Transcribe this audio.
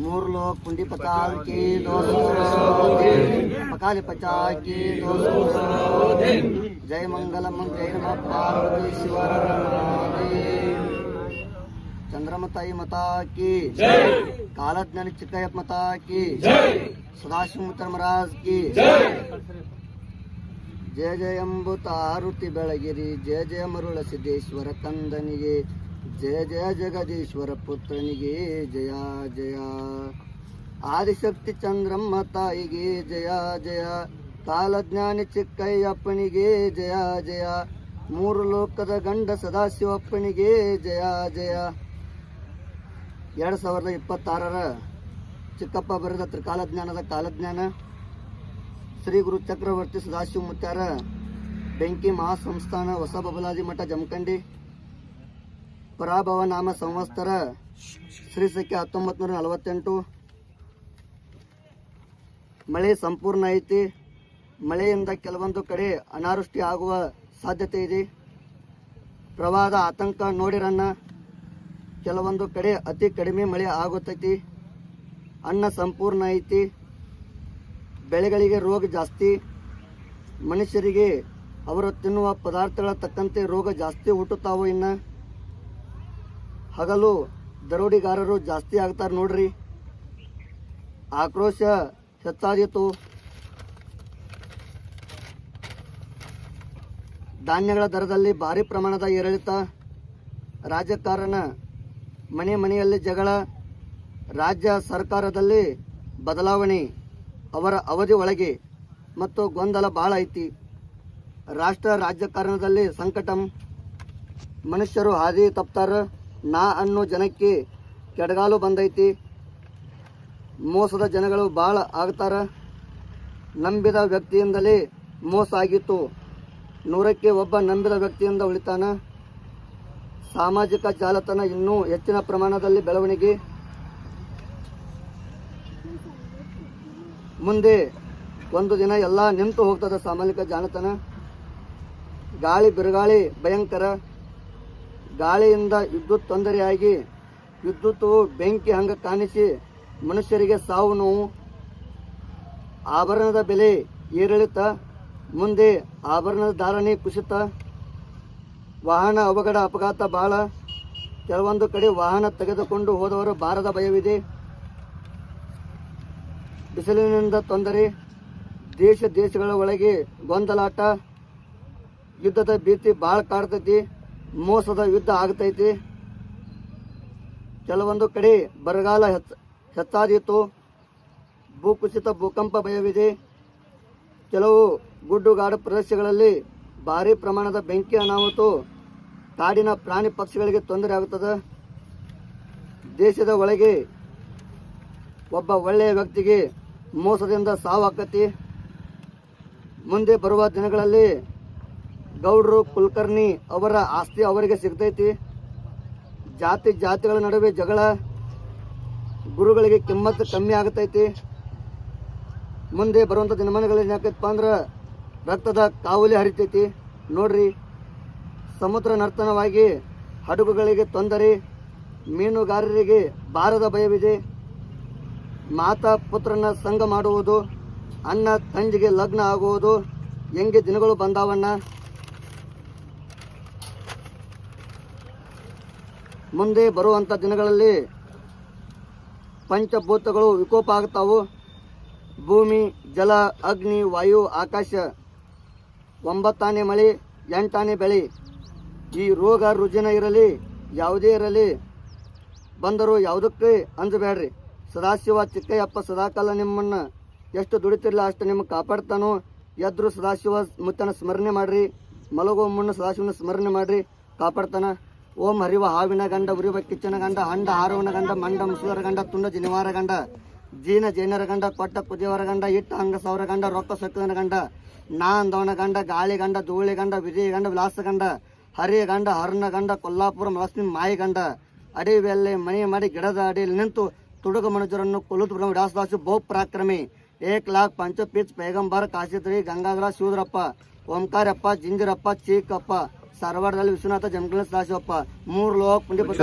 मूर लोग कुंडी पताल की पकाली पचा की जय मंगलम जय नमः पार्वती शिवर चंद्रमताई मता की कालज्ञानी चिಕ್ಕಯ್ಯಪ್ಪ मता की सदाशिव महाराज की जय जय अंबुतारुति बेळगिरि जय जय मरुळ सिद्धेश्वर कंदनिगे जय जय जगदीश्वर पुत्रनिगे जय जय आदिशक्ति चंद्रम्म ताಯಿಗೆ जय जय कालज्ञानी ಚಿಕ್ಕಯ್ಯಪ್ಪನಿಗೆ जय जय ಮೂರು ಲೋಕದ ಗಂಡ ಸದಾಶಿವಪ್ಪನಿಗೆ जय जय 2026 ಚಿಕ್ಕಪ್ಪ ಬರೆದ ತ್ರಿಕಾಲಜ್ಞಾನದ ಕಾಲಜ್ಞಾನ ಶ್ರೀ ಗುರು ಚಕ್ರವರ್ತಿ ಸದಾಶಿವ ಮುತ್ಯಾರ ಬೆಂಕಿ ಮಹಾಸಂಸ್ಥಾನ ಹೊಸ ಬಬಲಾದಿ ಮಠ ಜಮಖಂಡಿ ಪರಾಭವ ನಾಮ ಸಂವತ್ಸರ ಶ್ರೀ ಸಖ್ಯ 1948 ಮಳೆ ಸಂಪೂರ್ಣ ಐತಿ. ಮಳೆಯಿಂದ ಕೆಲವೊಂದು ಕಡೆ ಅನಾವೃಷ್ಟಿ ಆಗುವ ಸಾಧ್ಯತೆ ಇದೆ. ಪ್ರವಾಹದ ಆತಂಕ ನೋಡಿರನ್ನ ಕೆಲವೊಂದು ಕಡೆ ಅತಿ ಕಡಿಮೆ ಮಳೆ ಆಗುತ್ತೈತಿ. ಅನ್ನ ಸಂಪೂರ್ಣ ಐತಿ. ಬೆಳೆಗಳಿಗೆ ರೋಗ ಜಾಸ್ತಿ. ಮನುಷ್ಯರಿಗೆ ಅವರು ತಿನ್ನುವ ಪದಾರ್ಥಗಳ ತಕ್ಕಂತೆ ರೋಗ ಜಾಸ್ತಿ ಹುಟ್ಟುತ್ತಾವು. ಇನ್ನು ಹಗಲು ದರೋಡಿಗಾರರು ಜಾಸ್ತಿ ಆಗ್ತಾರೆ ನೋಡ್ರಿ. ಆಕ್ರೋಶ ಹೆಚ್ಚಾದೀತು. ಧಾನ್ಯಗಳ ದರದಲ್ಲಿ ಭಾರಿ ಪ್ರಮಾಣದ ಏರಿಳಿತ. ರಾಜಕಾರಣ, ಮನೆ ಮನೆಯಲ್ಲಿ ಜಗಳ, ರಾಜ್ಯ ಸರ್ಕಾರದಲ್ಲಿ ಬದಲಾವಣೆ, ಅವರ ಅವಧಿ ಒಳಗೆ ಮತ್ತು ಗೊಂದಲ ಭಾಳ ಐತಿ. ರಾಷ್ಟ್ರ ರಾಜಕಾರಣದಲ್ಲಿ ಸಂಕಟಂ. ಮನುಷ್ಯರು ಹಾದಿ ತಪ್ತಾರ. ನಾ ಅನ್ನೋ ಜನಕ್ಕೆ ಕೆಡಗಾಲು ಬಂದೈತಿ. ಮೋಸದ ಜನಗಳು ಭಾಳ ಆಗ್ತಾರ. ನಂಬಿದ ವ್ಯಕ್ತಿಯಿಂದಲೇ ಮೋಸ ಆಗಿತ್ತು. 100ಕ್ಕೆ ಒಬ್ಬ ನಂಬಿದ ವ್ಯಕ್ತಿಯಿಂದ ಉಳಿತಾನ. ಸಾಮಾಜಿಕ ಜಾಲತಾಣ ಇನ್ನೂ ಹೆಚ್ಚಿನ ಪ್ರಮಾಣದಲ್ಲಿ ಬೆಳವಣಿಗೆ. ಮುಂದೆ ಒಂದು ದಿನ ಎಲ್ಲ ನಿಂತು ಹೋಗ್ತದೆ ಸಾಮಾಜಿಕ ಜಾಲತಾಣ. ಗಾಳಿ ಬಿರುಗಾಳಿ ಭಯಂಕರ. ಗಾಳಿಯಿಂದ ವಿದ್ಯುತ್ ತೊಂದರೆಯಾಗಿ ವಿದ್ಯುತ್ ಬೆಂಕಿ ಹಂಗ ಕಾಣಿಸಿ ಮನುಷ್ಯರಿಗೆ ಸಾವು ನೋವು. ಆಭರಣದ ಬೆಲೆ ಏರಿಳಿತ. ಮುಂದೆ ಆಭರಣದ ಧಾರಣೆ ಕುಸಿತ. ವಾಹನ ಅವಘಡ ಅಪಘಾತ ಭಾಳ. ಕೆಲವೊಂದು ಕಡೆ ವಾಹನ ತೆಗೆದುಕೊಂಡು ಹೋದವರು ಬಾರದ ಭಯವಿದೆ. ಬಿಸಿಲಿನಿಂದ ತೊಂದರೆ. ದೇಶಗಳ ಒಳಗೆ ಗೊಂದಲಾಟ. ಯುದ್ಧದ ಭೀತಿ ಭಾಳ ಕಾಡ್ತೈತಿ. ಮೋಸದ ಯುದ್ಧ ಆಗ್ತೈತಿ. ಕೆಲವೊಂದು ಕಡೆ ಬರಗಾಲ ಹೆಚ್ಚಾದೀತು. ಭೂಕುಸಿತ ಭೂಕಂಪ ಭಯವಿದೆ. ಕೆಲವು ಗುಡ್ಡುಗಾಡು ಪ್ರದೇಶಗಳಲ್ಲಿ ಭಾರಿ ಪ್ರಮಾಣದ ಬೆಂಕಿ ಅನಾಹುತ. ಕಾಡಿನ ಪ್ರಾಣಿ ಪಕ್ಷಿಗಳಿಗೆ ತೊಂದರೆ ಆಗುತ್ತದೆ. ದೇಶದ ಒಳಗೆ ಒಬ್ಬ ಒಳ್ಳೆಯ ವ್ಯಕ್ತಿಗೆ ಮೋಸದಿಂದ ಸಾವಾಕತಿ. ಮುಂದೆ ಬರುವ ದಿನಗಳಲ್ಲಿ ಗೌಡ್ರು ಕುಲಕರ್ಣಿ ಅವರ ಆಸ್ತಿ ಅವರಿಗೆ ಸಿಗ್ತೈತಿ. ಜಾತಿಗಳ ನಡುವೆ ಜಗಳ. ಗುರುಗಳಿಗೆ ಕಿಮ್ಮತ್ತು ಕಮ್ಮಿ ಆಗತೈತಿ. ಮುಂದೆ ಬರುವಂಥ ದಿನಮಾನಗಳಲ್ಲಿ ಯಾಕಪ್ಪ ಅಂದ್ರೆ ರಕ್ತದ ಕಾವಲಿ ಹರಿತೈತಿ ನೋಡ್ರಿ. ಸಮುದ್ರ ನರ್ತನವಾಗಿ ಹಡಗುಗಳಿಗೆ ತೊಂದರೆ. ಮೀನುಗಾರರಿಗೆ ಭಾರದ ಭಯವಿದೆ. ಮಾತಾ ಪುತ್ರನ ಸಂಗ ಮಾಡುವುದು. ಅಣ್ಣ ತಂಜಿಗೆ ಲಗ್ನ ಆಗುವುದು. ಹೆಂಗೆ ದಿನಗಳು ಬಂದಾವಣ್ಣ. ಮುಂದೆ ಬರುವಂಥ ದಿನಗಳಲ್ಲಿ ಪಂಚಭೂತಗಳು ವಿಕೋಪ ಆಗ್ತಾವು. ಭೂಮಿ, ಜಲ, ಅಗ್ನಿ, ವಾಯು, ಆಕಾಶ. 9 ಆನೆ ಮಳೆ, 8 ಆನೆ ಬೆಳೆ. ಈ ರೋಗ ರುಜಿನ ಇರಲಿ ಯಾವುದೇ ಇರಲಿ ಬಂದರೂ ಯಾವುದಕ್ಕೆ ಅಂಜಬೇಡ್ರಿ. ಸದಾಶಿವ ಚಿಕ್ಕಯ್ಯಪ್ಪ ಸದಾಕಾಲ ನಿಮ್ಮನ್ನ ಎಷ್ಟು ದುಡಿತಿರಲಿಲ್ಲ ಅಷ್ಟು ನಿಮಗೆ ಕಾಪಾಡ್ತಾನೋ. ಎದ್ರು ಸದಾಶಿವ ಮುತ್ತನ ಸ್ಮರಣೆ ಮಾಡ್ರಿ. ಮಲಗೋ ಮುನ್ನ ಸದಾಶಿವನ ಸ್ಮರಣೆ ಮಾಡ್ರಿ, ಕಾಪಾಡ್ತಾನ. ಓಂ ಹರಿವ ಹಾವಿನ ಗಂಡ ಉರಿವ ಕಿಚ್ಚನ ಗಂಡ ಹಂಡ ಹಾರವನ ಗಂಡ ಮಂಡ ಮುಸುಲರ ಗಂಡ ತುಂಡ ಜಿನಿವಾರ ಗಂಡ ಜೀನ ಜೈನರ ಗಂಡ ಕೊಟ್ಟ ಕುದಿಯವರ ಗಂಡ ಇಟ್ಟ ಹಂಗ ಸಾವಿರ ಗಂಡ ರೊಕ್ಕ ಸೊಕ್ಕದನ ಗಂಡ ನಾ ಅಂದವನ ಗಂಡ ಗಾಳಿ ಗಂಡ ಧೂಳಿ ಗಂಡ ವಿಜಯ ಗಂಡ ವಿಲಾಸ ಗಂಡ ಹರಿಯ ಗಂಡ ಹರ್ನ ಗಂಡ ಕೊಲ್ಲಾಪುರ ಮಲಸ್ಮಿ ಮಾಯಿ ಗಂಡ ಅಡಿವೆಲ್ಲೆ ಮನೆ ಮಾಡಿ ಗಿಡದ ಅಡಿಯಲ್ಲಿ ನಿಂತು ತುಡುಗ ಮನುಜರನ್ನು ಕೊಲ್ಲುತ್ತ ವಿಡಾಸದಾಸು ಬಹು ಪರಾಕ್ರಮಿ 1,05,5 पैगंबर काशीत्री गंगाधर शिवरप्ಪ ಓಂಕಾರಪ್ಪ ಜಿಂಜರಪ್ಪ ಚೀಕಪ್ಪ ಸಾರವಾಡದಲ್ಲಿ ವಿಶ್ವನಾಥ ಜಮಖಂಡಿ ಸದಾಶಿವಪ್ಪ 3 ಲೋಕ ಪುಂಡಿಪತಿ